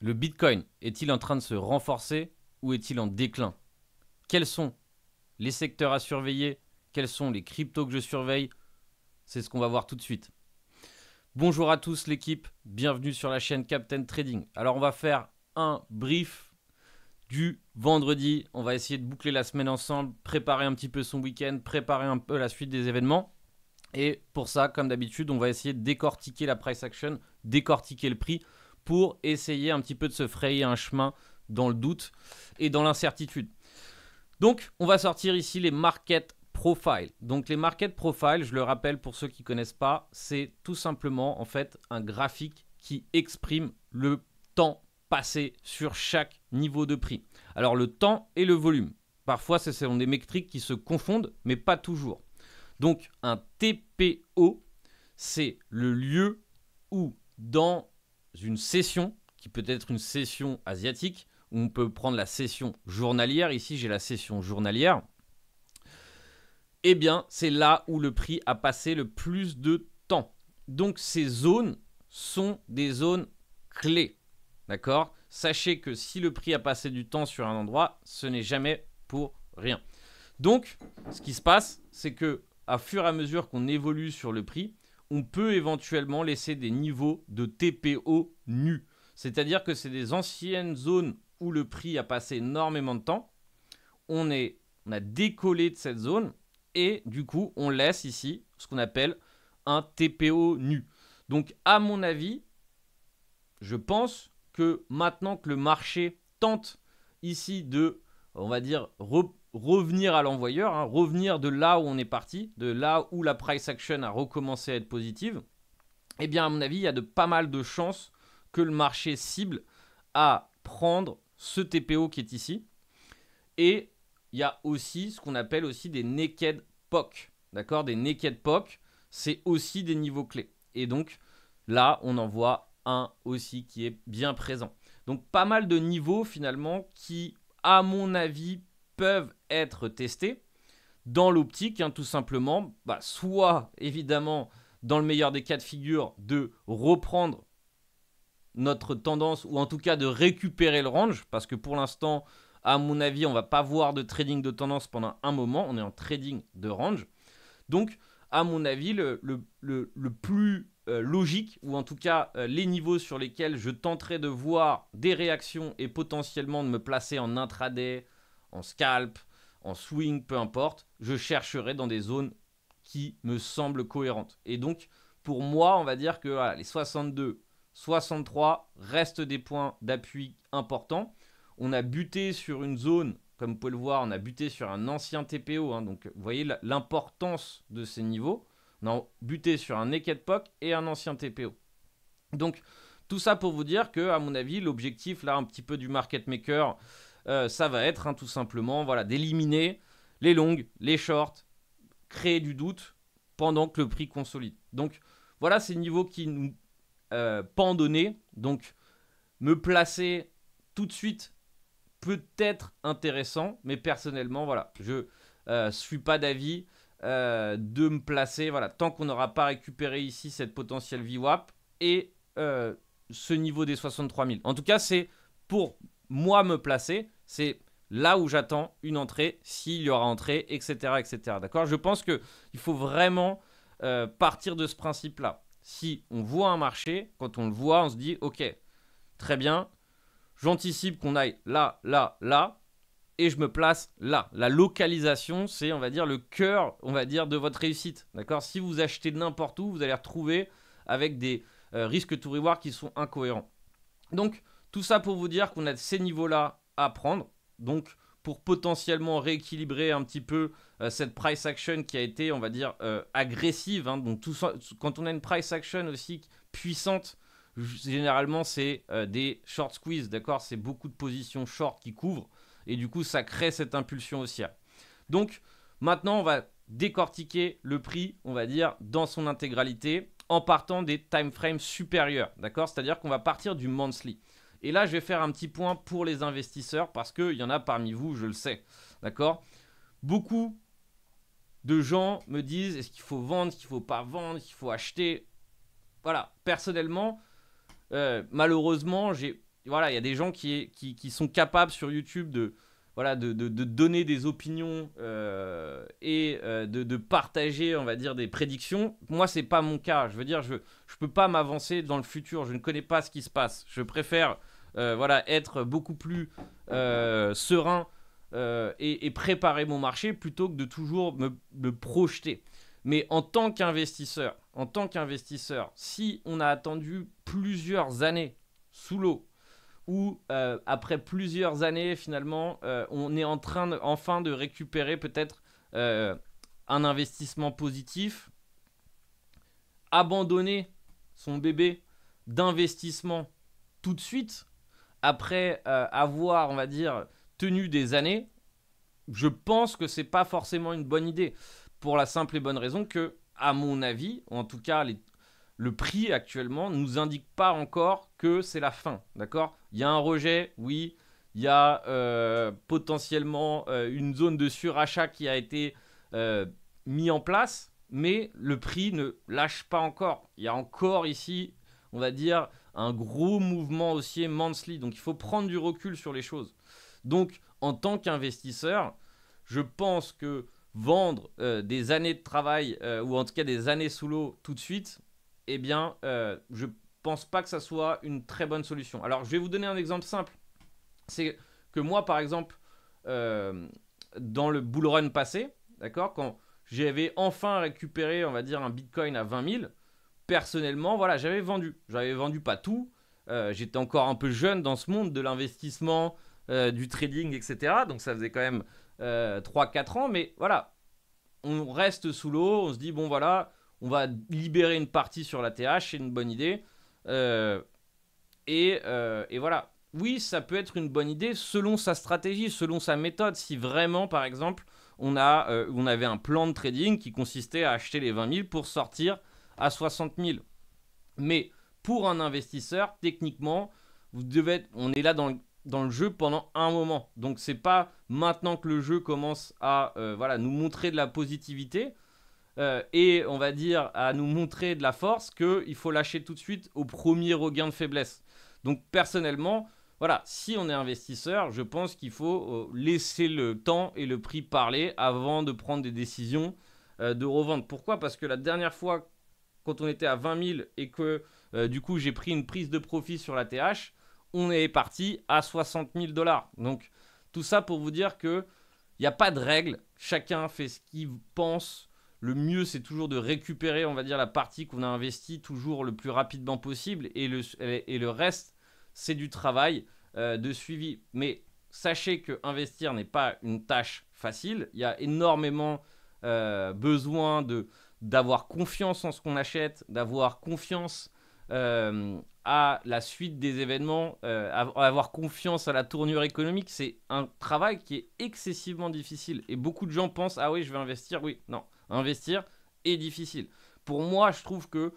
Le Bitcoin est-il en train de se renforcer ou est-il en déclin? Quels sont les secteurs à surveiller? Quels sont les cryptos que je surveille? C'est ce qu'on va voir tout de suite. Bonjour à tous l'équipe, bienvenue sur la chaîne Captain Trading. Alors on va faire un brief du vendredi. On va essayer de boucler la semaine ensemble, préparer un petit peu son week-end, préparer un peu la suite des événements. Et pour ça, comme d'habitude, on va essayer de décortiquer la price action, décortiquer le prix pour essayer un petit peu de se frayer un chemin dans le doute et dans l'incertitude. Donc, on va sortir ici les market profiles. Donc, les market profiles, je le rappelle pour ceux qui ne connaissent pas, c'est tout simplement en fait un graphique qui exprime le temps passé sur chaque niveau de prix. Alors, le temps et le volume. Parfois, ce sont des métriques qui se confondent, mais pas toujours. Donc, un TPO, c'est le lieu où, dans une session, qui peut être une session asiatique, où on peut prendre la session journalière, ici j'ai la session journalière, eh bien, c'est là où le prix a passé le plus de temps. Donc, ces zones sont des zones clés, d'accord? Sachez que si le prix a passé du temps sur un endroit, ce n'est jamais pour rien. Donc, ce qui se passe, c'est que à fur et à mesure qu'on évolue sur le prix, on peut éventuellement laisser des niveaux de TPO nus. C'est-à-dire que c'est des anciennes zones où le prix a passé énormément de temps. On a décollé de cette zone et du coup, on laisse ici ce qu'on appelle un TPO nu. Donc, à mon avis, je pense que maintenant que le marché tente ici de, on va dire, revenir à l'envoyeur, hein, revenir de là où on est parti, de là où la price action a recommencé à être positive, eh bien à mon avis, il y a pas mal de chances que le marché cible à prendre ce TPO qui est ici. Et il y a aussi ce qu'on appelle aussi des naked POC. D'accord? Des naked POC, c'est aussi des niveaux clés. Et donc là, on en voit un aussi qui est bien présent. Donc pas mal de niveaux finalement qui, à mon avis, peuvent être testés dans l'optique, hein, tout simplement, soit évidemment dans le meilleur des cas de figure de reprendre notre tendance ou en tout cas de récupérer le range parce que pour l'instant, à mon avis, on ne va pas voir de trading de tendance pendant un moment, on est en trading de range. Donc, à mon avis, le plus logique, ou en tout cas les niveaux sur lesquels je tenterai de voir des réactions et potentiellement de me placer en intraday, en scalp, en swing, peu importe, je chercherai dans des zones qui me semblent cohérentes. Et donc, pour moi, on va dire que voilà, les 62, 63 restent des points d'appui importants. On a buté sur une zone, comme vous pouvez le voir, on a buté sur un ancien TPO. Hein, donc, vous voyez l'importance de ces niveaux. On a buté sur un naked POC et un ancien TPO. Donc, tout ça pour vous dire que, à mon avis, l'objectif là un petit peu du market maker, ça va être tout simplement voilà, d'éliminer les longues, les shorts, créer du doute pendant que le prix consolide. Donc, voilà ces niveaux qui nous pendonner. Donc, me placer tout de suite peut être intéressant, mais personnellement, voilà, je suis pas d'avis de me placer, voilà, tant qu'on n'aura pas récupéré ici cette potentielle VWAP et ce niveau des 63 000. En tout cas, c'est pour moi me placer, c'est là où j'attends une entrée, s'il y aura entrée, etc. etc. D'accord? Je pense qu'il faut vraiment partir de ce principe-là. Si on voit un marché, quand on le voit, on se dit, ok, très bien, j'anticipe qu'on aille là, là, là, et je me place là. La localisation, c'est, on va dire, le cœur, on va dire, de votre réussite. D'accord? Si vous achetez n'importe où, vous allez retrouver avec des risques to reward qui sont incohérents. Donc, tout ça pour vous dire qu'on a ces niveaux-là à prendre. Donc, pour potentiellement rééquilibrer un petit peu cette price action qui a été, on va dire, agressive. Hein. Donc, tout ça, quand on a une price action aussi puissante, généralement, c'est des short squeeze, d'accord? C'est beaucoup de positions short qui couvrent. Et du coup, ça crée cette impulsion haussière. Donc, maintenant, on va décortiquer le prix, on va dire, dans son intégralité, en partant des time frames supérieurs, d'accord? C'est-à-dire qu'on va partir du monthly. Et là, je vais faire un petit point pour les investisseurs parce qu'il y en a parmi vous, je le sais, d'accord? Beaucoup de gens me disent, est-ce qu'il faut vendre, est-ce qu'il ne faut pas vendre, est-ce qu'il faut acheter? Voilà, personnellement, malheureusement, j'ai voilà, il y a des gens qui sont capables sur YouTube de, voilà, de donner des opinions et de partager, on va dire, des prédictions. Moi, c'est pas mon cas. Je veux dire, je peux pas m'avancer dans le futur. Je ne connais pas ce qui se passe. Je préfère voilà, être beaucoup plus serein et préparer mon marché plutôt que de toujours me projeter. Mais en tant qu'investisseur, si on a attendu plusieurs années sous l'eau, ou après plusieurs années, finalement, on est en train enfin de récupérer peut-être un investissement positif, abandonner son bébé d'investissement tout de suite, après avoir, on va dire, tenu des années, je pense que c'est pas forcément une bonne idée. Pour la simple et bonne raison que, à mon avis, en tout cas, le prix actuellement ne nous indique pas encore que c'est la fin, d'accord ? Il y a un rejet, oui. Il y a potentiellement une zone de surachat qui a été mis en place, mais le prix ne lâche pas encore. Il y a encore ici, on va dire, un gros mouvement haussier monthly. Donc, il faut prendre du recul sur les choses. Donc, en tant qu'investisseur, je pense que vendre des années de travail ou en tout cas des années sous l'eau tout de suite, eh bien, je pense pas que ça soit une très bonne solution. Alors, je vais vous donner un exemple simple. C'est que moi, par exemple, dans le bull run passé, d'accord, quand j'avais enfin récupéré, on va dire, un Bitcoin à 20 000, personnellement, voilà, j'avais vendu. J'avais vendu pas tout. J'étais encore un peu jeune dans ce monde de l'investissement, du trading, etc. Donc, ça faisait quand même 3-4 ans, mais voilà, on reste sous l'eau, on se dit, bon voilà, on va libérer une partie sur la TH, c'est une bonne idée. Et voilà, oui, ça peut être une bonne idée selon sa stratégie, selon sa méthode. Si vraiment, par exemple, on avait un plan de trading qui consistait à acheter les 20 000 pour sortir à 60 000. Mais pour un investisseur, techniquement, on est là dans le jeu pendant un moment. Donc, c'est pas maintenant que le jeu commence à voilà, nous montrer de la positivité et on va dire à nous montrer de la force qu'il faut lâcher tout de suite au premier regain de faiblesse. Donc, personnellement, voilà, si on est investisseur, je pense qu'il faut laisser le temps et le prix parler avant de prendre des décisions de revente. Pourquoi ? Parce que la dernière fois, quand on était à 20 000 et que du coup j'ai pris une prise de profit sur la TH, on est parti à 60 000 $. Donc tout ça pour vous dire qu'il n'y a pas de règle, chacun fait ce qu'il pense. Le mieux c'est toujours de récupérer, on va dire, la partie qu'on a investie toujours le plus rapidement possible et le reste c'est du travail de suivi. Mais sachez que investir n'est pas une tâche facile, il y a énormément besoin d'avoir confiance en ce qu'on achète, d'avoir confiance à la suite des événements, avoir confiance à la tournure économique. C'est un travail qui est excessivement difficile. Et beaucoup de gens pensent, ah oui, je vais investir. Oui, non, investir est difficile. Pour moi, je trouve que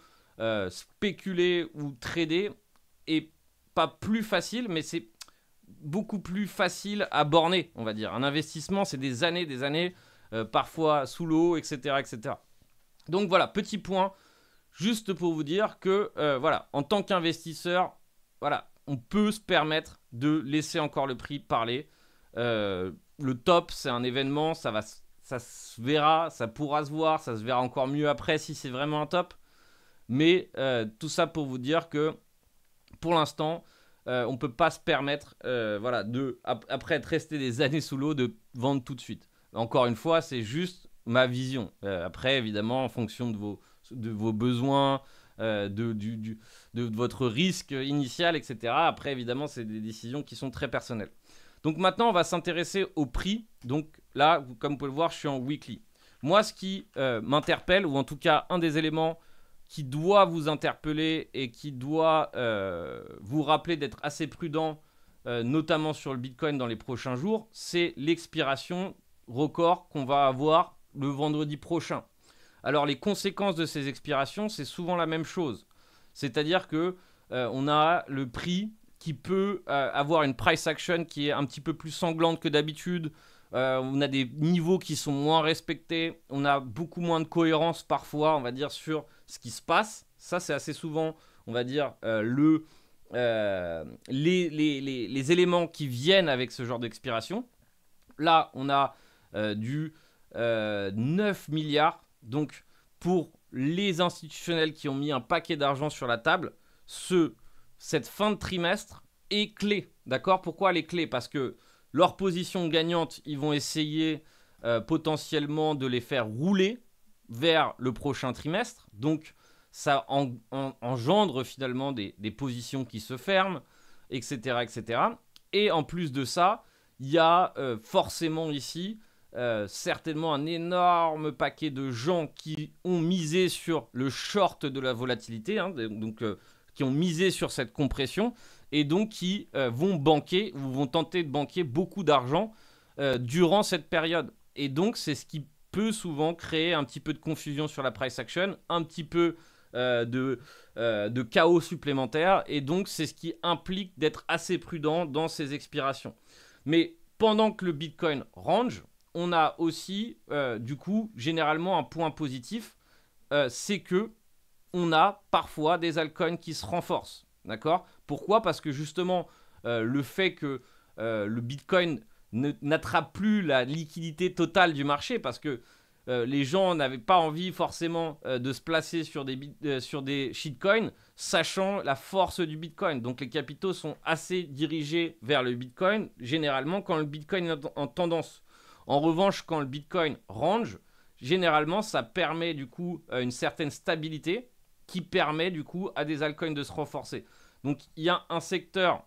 spéculer ou trader est pas plus facile, mais c'est beaucoup plus facile à borner, on va dire. Un investissement, c'est des années, parfois sous l'eau, etc., etc. Donc voilà, petit point, juste pour vous dire que voilà, en tant qu'investisseur, voilà, on peut se permettre de laisser encore le prix parler. Le top, c'est un événement, ça se verra, ça pourra se voir, ça se verra encore mieux après si c'est vraiment un top. Mais tout ça pour vous dire que pour l'instant, on ne peut pas se permettre, voilà, après être resté des années sous l'eau, de vendre tout de suite. Encore une fois, c'est juste ma vision. Après, évidemment, en fonction de vos besoins, de votre risque initial, etc. Après, évidemment, c'est des décisions qui sont très personnelles. Donc maintenant, on va s'intéresser au prix. Donc là, comme vous pouvez le voir, je suis en weekly. Moi, ce qui m'interpelle, ou en tout cas un des éléments qui doit vous interpeller et qui doit vous rappeler d'être assez prudent, notamment sur le Bitcoin dans les prochains jours, c'est l'expiration record qu'on va avoir le vendredi prochain. Alors les conséquences de ces expirations, c'est souvent la même chose. C'est-à-dire que on a le prix qui peut avoir une price action qui est un petit peu plus sanglante que d'habitude. On a des niveaux qui sont moins respectés. On a beaucoup moins de cohérence parfois, on va dire, sur ce qui se passe. Ça, c'est assez souvent, on va dire, le les éléments qui viennent avec ce genre d'expiration. Là, on a du 9 milliards. Donc, pour les institutionnels qui ont mis un paquet d'argent sur la table, cette fin de trimestre est clé. D'accord? Pourquoi elle est clé? Parce que leur position gagnante, ils vont essayer potentiellement de les faire rouler vers le prochain trimestre. Donc, ça engendre finalement des positions qui se ferment, etc., etc. Et en plus de ça, il y a forcément ici certainement un énorme paquet de gens qui ont misé sur le short de la volatilité, hein, donc qui ont misé sur cette compression et donc qui vont banquer ou vont tenter de banquer beaucoup d'argent durant cette période. Et donc c'est ce qui peut souvent créer un petit peu de confusion sur la price action, un petit peu de chaos supplémentaire, et donc c'est ce qui implique d'être assez prudent dans ces expirations. Mais pendant que le Bitcoin range, on a aussi du coup généralement un point positif, c'est que on a parfois des altcoins qui se renforcent. D'accord? Pourquoi? Parce que justement, le fait que le Bitcoin n'attrape plus la liquidité totale du marché, parce que les gens n'avaient pas envie forcément de se placer sur des shitcoins, sachant la force du Bitcoin. Donc les capitaux sont assez dirigés vers le Bitcoin, généralement quand le Bitcoin est en tendance. En revanche, quand le Bitcoin range, généralement ça permet du coup une certaine stabilité qui permet du coup à des altcoins de se renforcer. Donc il y a un secteur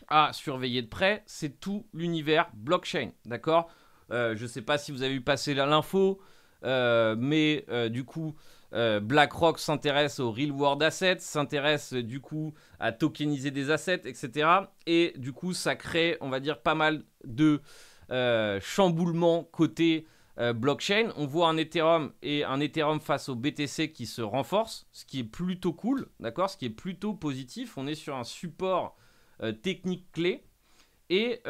à surveiller de près, c'est tout l'univers blockchain, d'accord? Je ne sais pas si vous avez vu passer l'info, mais du coup, BlackRock s'intéresse au real world assets, s'intéresse du coup à tokeniser des assets, etc. Et du coup, ça crée, on va dire, pas mal de chamboulements côté blockchain. On voit un Ethereum face au BTC qui se renforce, ce qui est plutôt cool, d'accord? Ce qui est plutôt positif. On est sur un support technique clé. Et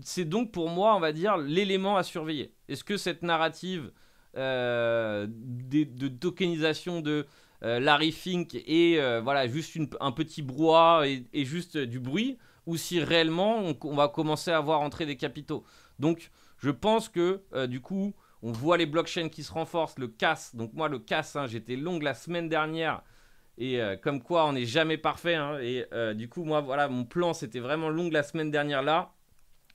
c'est donc pour moi, on va dire, l'élément à surveiller. Est-ce que cette narrative de tokenisation de Larry Fink est voilà, juste un petit brouhaha et juste du bruit, ou si réellement on va commencer à voir entrer des capitaux. Donc je pense que du coup, on voit les blockchains qui se renforcent, le CAS. Donc moi, le CAS, hein, j'étais long la semaine dernière. Et comme quoi, on n'est jamais parfait. Hein, et du coup, moi, voilà, mon plan, c'était vraiment long la semaine dernière là.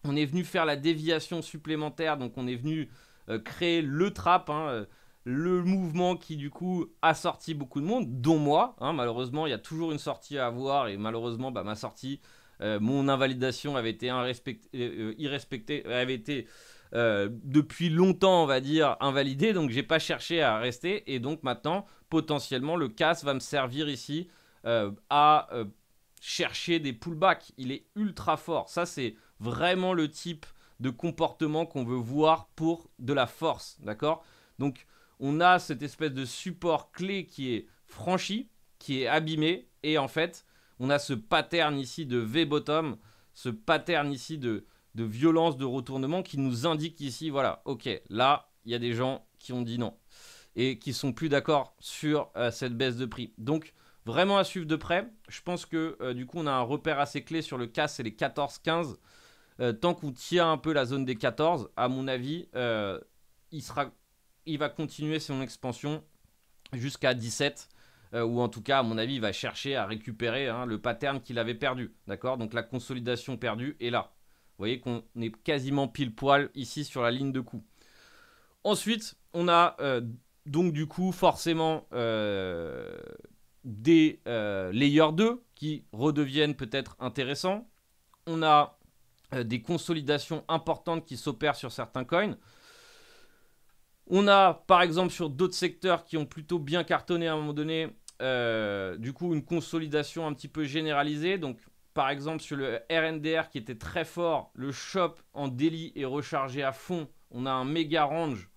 On est venu faire la déviation supplémentaire, donc on est venu créer le trap, hein, le mouvement qui du coup a sorti beaucoup de monde, dont moi. Hein, malheureusement, il y a toujours une sortie à avoir et malheureusement, bah, ma sortie, mon invalidation avait été irrespectée, avait été depuis longtemps, on va dire, invalidée, donc j'ai pas cherché à rester et donc maintenant, potentiellement, le CAS va me servir ici à chercher des pullbacks. Il est ultra fort. Ça, c'est vraiment le type de comportement qu'on veut voir pour de la force, d'accord? Donc, on a cette espèce de support clé qui est franchi, qui est abîmé, et en fait, on a ce pattern ici de V-bottom, ce pattern ici de violence de retournement qui nous indique ici, voilà, ok, là, il y a des gens qui ont dit non et qui sont plus d'accord sur cette baisse de prix. Donc, vraiment à suivre de près. Je pense que du coup, on a un repère assez clé sur le CAS, c'est les 14-15. Tant qu'on tient un peu la zone des 14, à mon avis, il va continuer son expansion jusqu'à 17. Ou en tout cas, à mon avis, il va chercher à récupérer le pattern qu'il avait perdu. D'accord? Donc la consolidation perdue est là. Vous voyez qu'on est quasiment pile poil ici sur la ligne de coup. Ensuite, on a donc du coup forcément des layers 2 qui redeviennent peut-être intéressants. On a des consolidations importantes qui s'opèrent sur certains coins. On a par exemple sur d'autres secteurs qui ont plutôt bien cartonné à un moment donné, du coup une consolidation un petit peu généralisée. Donc par exemple sur le RNDR qui était très fort, le shop en daily est rechargé à fond. On a un méga range,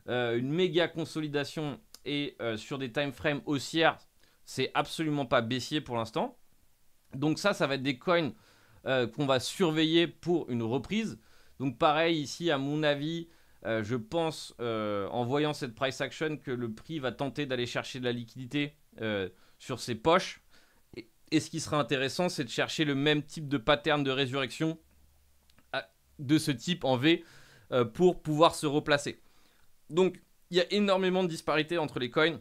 une méga consolidation et sur des time frames haussières, c'est absolument pas baissier pour l'instant. Donc ça va être des coins qu'on va surveiller pour une reprise. Donc pareil ici à mon avis, je pense en voyant cette price action que le prix va tenter d'aller chercher de la liquidité sur ses poches Et ce qui sera intéressant, c'est de chercher le même type de pattern de résurrection de ce type en V pour pouvoir se replacer. Donc, il y a énormément de disparités entre les coins.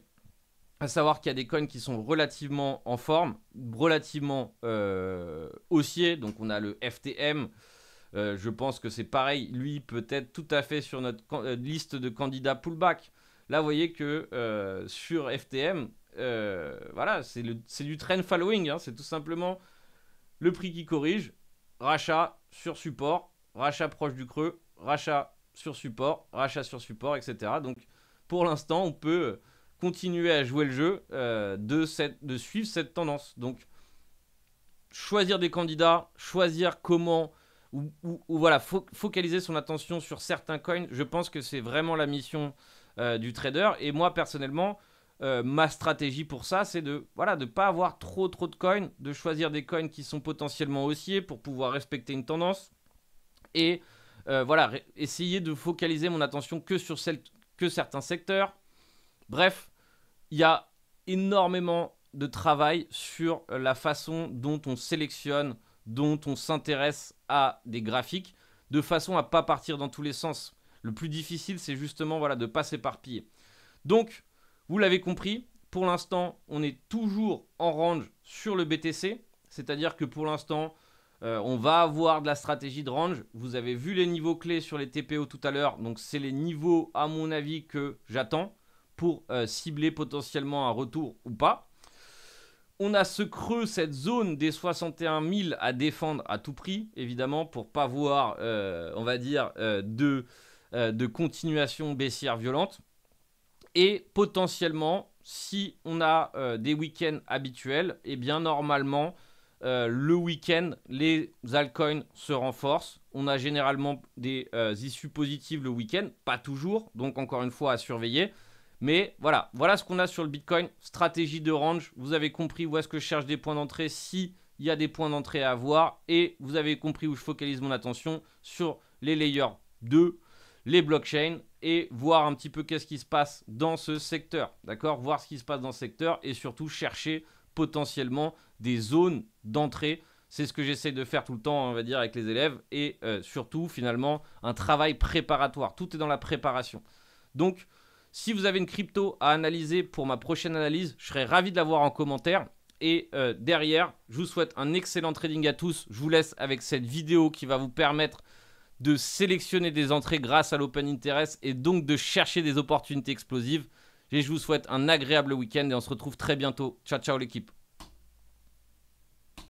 À savoir qu'il y a des coins qui sont relativement en forme, relativement haussiers. Donc, on a le FTM. Je pense que c'est pareil. Lui, peut-être tout à fait sur notre liste de candidats pullback. Là, vous voyez que sur FTM, voilà, c'est du trend following. Hein, c'est tout simplement le prix qui corrige, rachat sur support, rachat proche du creux, rachat sur support, etc. Donc, pour l'instant, on peut continuer à jouer le jeu de suivre cette tendance. Donc, choisir des candidats, choisir comment, ou voilà, focaliser son attention sur certains coins, je pense que c'est vraiment la mission du trader. Et moi, personnellement, ma stratégie pour ça, c'est de ne pas avoir trop de coins, de choisir des coins qui sont potentiellement haussiers pour pouvoir respecter une tendance. Et voilà, essayer de focaliser mon attention que sur certains secteurs. Bref, il y a énormément de travail sur la façon dont on sélectionne, dont on s'intéresse à des graphiques, de façon à ne pas partir dans tous les sens. Le plus difficile, c'est justement de ne pas s'éparpiller. Donc, vous l'avez compris, pour l'instant, on est toujours en range sur le BTC, c'est-à-dire que pour l'instant, on va avoir de la stratégie de range. Vous avez vu les niveaux clés sur les TPO tout à l'heure. Donc, c'est les niveaux, à mon avis, que j'attends pour cibler potentiellement un retour ou pas. On a ce creux, cette zone des 61 000 à défendre à tout prix, évidemment, pour ne pas voir, on va dire, de continuation baissière violente. Et potentiellement, si on a des week-ends habituels, eh bien, normalement, le week-end, les altcoins se renforcent. On a généralement des issues positives le week-end, pas toujours, donc encore une fois à surveiller. Mais voilà ce qu'on a sur le Bitcoin. Stratégie de range, vous avez compris où est-ce que je cherche des points d'entrée, s'il y a des points d'entrée à avoir. Et vous avez compris où je focalise mon attention sur les layers 2, les blockchains, et voir un petit peu qu'est-ce qui se passe dans ce secteur. D'accord ? Voir ce qui se passe dans ce secteur et surtout chercher potentiellement des zones d'entrée. C'est ce que j'essaie de faire tout le temps, on va dire, avec les élèves. Et surtout, finalement, un travail préparatoire. Tout est dans la préparation. Donc, si vous avez une crypto à analyser pour ma prochaine analyse, je serais ravi de l'avoir en commentaire. Et derrière, je vous souhaite un excellent trading à tous. Je vous laisse avec cette vidéo qui va vous permettre de sélectionner des entrées grâce à l'Open Interest et donc de chercher des opportunités explosives. Et je vous souhaite un agréable week-end et on se retrouve très bientôt. Ciao, ciao l'équipe.